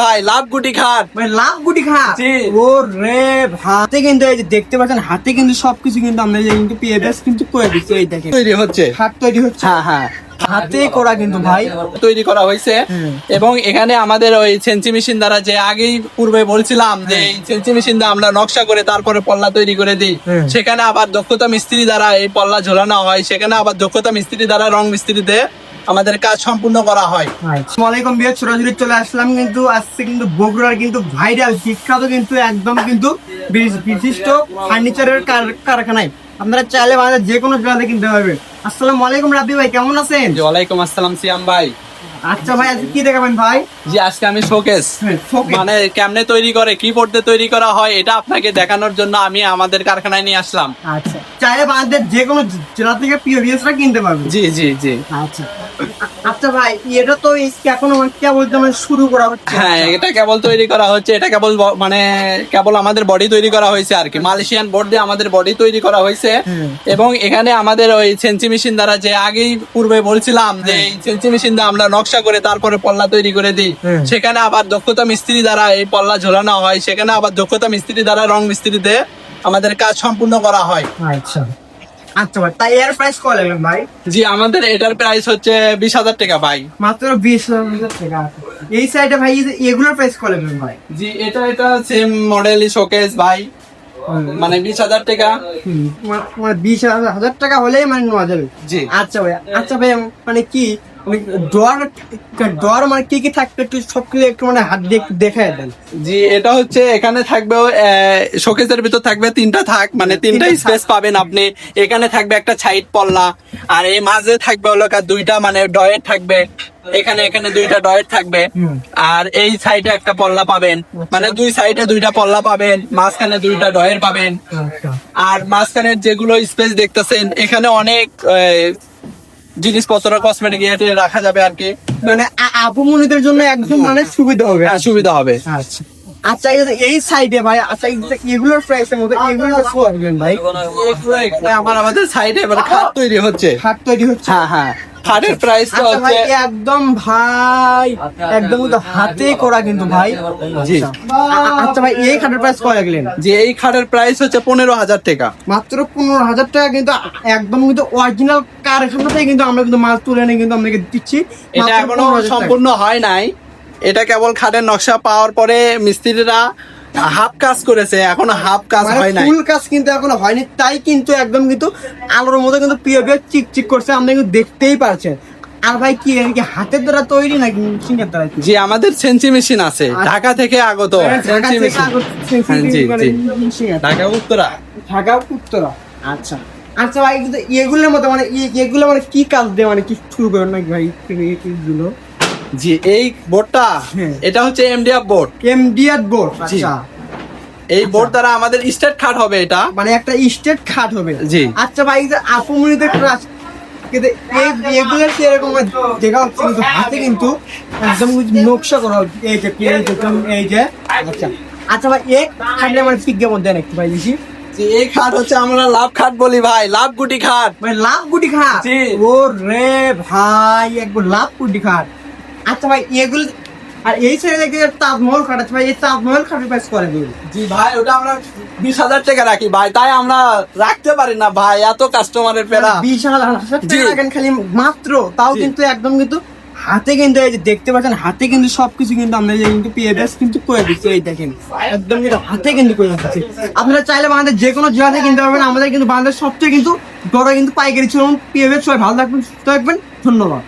ভাই লাভ গুটি খাট ভাই লাভ গুটি খাট। জি। ও রে হাতে কিন্তু এই যে দেখতে পাচ্ছেন হাতে কিন্তু সবকিছু কিন্তু আমরা যে কিন্তু পিএফএস কিন্তু করে দিচ্ছি। এই দেখেন তৈরি হচ্ছে। খাট তৈরি হচ্ছে। হ্যাঁ হ্যাঁ হাতে করা কিন্তু ভাই তৈরি করা হয়েছে। এবং এখানে আমাদের ওই সেন্সি মেশিন দ্বারা যে আগেই পূর্বে বলছিলাম যে এই সেন্সি মেশিন দ্বারা আমরা নকশা করে তারপরে পল্লা তৈরি করে দিই, সেখানে আবার দক্ষতা মিস্ত্রি দ্বারা এই পল্লা ঝোলানো হয়, সেখানে আবার দক্ষতা মিস্ত্রি দ্বারা রং মিস্ত্রিতে আমাদের কাজ সম্পূর্ণ করা হয়। আসসালামু আলাইকুম বিয়ার, সরাসরি চলে আসলাম কিন্তু আজকে কিন্তু বগুড়ার কিন্তু ভাইরাল বিখ্যাত কিন্তু একদম কিন্তু বিশিষ্ট ফার্নিচারের কারখানায় আপনারা চাইলে আমাদের যে কোনো জায়গাতে কিনতে পারবেন। আসসালামু আলাইকুম রাব্বি ভাই, কেমন আছেন? জি ওয়ালাইকুম আসসালাম সিয়াম ভাই। আচ্ছা ভাই, আজকে কি দেখাবেন ভাই? জি আজকে আমি শোকেস showcase। মানে কেমনে তৈরি করে, কি বোর্ডে তৈরি করা হয় এটা আপনাকে দেখানোর জন্য আমি আমাদের কারখানায় নিয়ে আসলাম। আচ্ছা, চাইলে আমাদের যে কোনো জেলা থেকে পিওভিএসটা কিনতে পারবেন। জি জি জি। আচ্ছা আচ্ছা ভাই, এটা তো এখনো কেবল শুরু করা হচ্ছে। হ্যাঁ এটা কেবল তৈরি করা হচ্ছে, এটা কেবল মানে কেবল আমাদের বডি তৈরি করা হয়েছে আর কি, মালয়েশিয়ান বোর্ড দিয়ে আমাদের বডি তৈরি করা হয়েছে। এবং এখানে আমাদের ওই সেন্সি মেশিন দ্বারা যে আগেই পূর্বে বলছিলাম যে এই সেন্সি মেশিন দ্বারা আমরা নকশা করে তারপরে পল্লা তৈরি করে দিই, সেখানে আবার দক্ষতা মিস্ত্রি দ্বারা এই পল্লা ঝোলানো হয়, সেখানে আবার দক্ষতা মিস্ত্রি দ্বারা রং মিস্ত্রিতে আমাদের কাজ সম্পূর্ণ করা হয়। আচ্ছা আচ্ছা ভাই, তাই এর প্রাইস কত লাগবে ভাই? জি আমাদের এটার প্রাইস হচ্ছে 20,000 টাকা ভাই। মাত্র 20,000 টাকা। এই সাইডে ভাই এগুলোর প্রাইস কত লাগবে ভাই? জি এটা সেম মডেলই শোকেস ভাই, মানে 20,000 টাকা। মানে 20,000 টাকা হলেই মানে নেওয়া যাবে। জি আচ্ছা ভাই, আচ্ছা ভাই, মানে কি ডর মানে কি কি থাকবে একটু সবকিছু একটু মানে হাত দিয়ে একটু দেখায় দেন। জি এটা হচ্ছে এখানে থাকবে শোকেসের ভিতর থাকবে তিনটা থাক, মানে তিনটা স্পেস পাবেন আপনি। এখানে থাকবে একটা সাইড পল্লা, আর এই মাঝে থাকবে হলো দুইটা মানে ডয়েট থাকবে, এখানে এখানে দুইটা ডয়েট থাকবে, আর এই সাইডে একটা পল্লা পাবেন, মানে দুই সাইডে দুইটা পল্লা পাবেন, মাঝখানে দুইটা ডয়ের পাবেন। আর মাঝখানের যেগুলো স্পেস দেখতেছেন এখানে অনেক জিনিসপত্র কসমেটিক রাখা যাবে আর কি, মানে আপমনিদের জন্য একদম মানে সুবিধা হবে। সুবিধা হবে। আচ্ছা আচ্ছা, এই সাইডে ভাই, আচ্ছা এগুলোর প্রাইসের মধ্যে এগুলো আসবেন ভাই? আমাদের সাইডে মানে খাট তৈরি হচ্ছে। খাট তৈরি হচ্ছে। হ্যাঁ হ্যাঁ, খাটের প্রাইস আচ্ছা ভাই, একদম ভাই একদম কিন্তু হাতে করা কিন্তু ভাই। জি। আচ্ছা ভাই, এই খাটের প্রাইস কত লাগলেন? যে এই খাটের প্রাইস হচ্ছে 15,000 টাকা। মাত্র 15,000 টাকা, কিন্তু একদম কিন্তু অরিজিনাল কারখানা থেকে কিন্তু আমরা কিন্তু মাল তুলে এনে কিন্তু আপনাকে দিচ্ছি। এটা এখনো সম্পূর্ণ হয় নাই, এটা কেবল খাটের নকশা পাওয়ার পরে মিস্ত্রিরা হাফ কাজ করেছে, এখনো হাফ কাজ হয় নাই, ফুল কাজ কিন্তু এখনো হয়নি, তাই কিন্তু একদম কিন্তু আলোর মধ্যে কিন্তু পিওপি চিকচিক করছে, আপনি কিন্তু দেখতেই পারছেন। আর ভাই কি হাতের দ্বারা তৈরি নাকি মেশিনের দ্বারা? জি আমাদের সেন্সি মেশিন আছে, ঢাকা থেকে আগত সেন্সি মেশিন। জি জি, ঢাকা উত্তরা। ঢাকা উত্তরা। আচ্ছা আচ্ছা ভাই, কিন্তু এগুলোর মধ্যে মানে এগুলো মানে কি কাজ দিয়ে মানে কি শুরু করেন নাকি ভাই এগুলো? জি এই বোর্ডটা এটা হচ্ছে এমডিএফ বোর্ড। MDF board. আচ্ছা, এই বোর্ড দ্বারা আমাদের স্টেট খাট হবে, এটা মানে একটা স্টেট খাট হবে। জি। আচ্ছা ভাই, আপমনিদের ক্লাস কিন্তু এগুলো কি এরকম দেখা হচ্ছে কিন্তু হাতে কিন্তু একদম নকশা করা হবে। এই যে এই যে আচ্ছা আচ্ছা ভাই, এই খাটলে মানে বিজ্ঞাপন দেন একটু ভাই বেশি। এই খাট হচ্ছে আমরা লাভ খাট বলি ভাই, লাভ গুটি খাট। ভাই লাভ গুটি খাট। জি। ও রে ভাই, একবার লাভ গুটি খাট। আচ্ছা ভাই, এগুলো আর এই সাইডে দেখতে তাজমহল খাট আছে ভাই, এই তাজমহল খাটের প্রাইস করে দিন। জি ভাই, ওটা আমরা 20,000 টাকা রাখি ভাই, তাই আমরা রাখতে পারি না ভাই, এত কাস্টমারের পেরা। 20,000 টাকা রাখেন খালি মাত্র, তাও কিন্তু একদম কিন্তু হাতে কিন্তু এই যে দেখতে পাচ্ছেন হাতে কিন্তু সবকিছু কিন্তু আমরা কিন্তু পিএফএস কিন্তু করে দিচ্ছি। এই দেখেন একদম কিন্তু হাতে কিন্তু করে দিচ্ছি। আপনারা চাইলে বাংলাদেশ যে কোনো জেলা থেকে কিনতে পারবেন। আমাদের কিন্তু বাংলাদেশ সবচেয়ে কিন্তু বড় কিন্তু পাইকারি ছিল পিএফএস। সবাই ভালো থাকবেন, সুস্থ থাকবেন, ধন্যবাদ।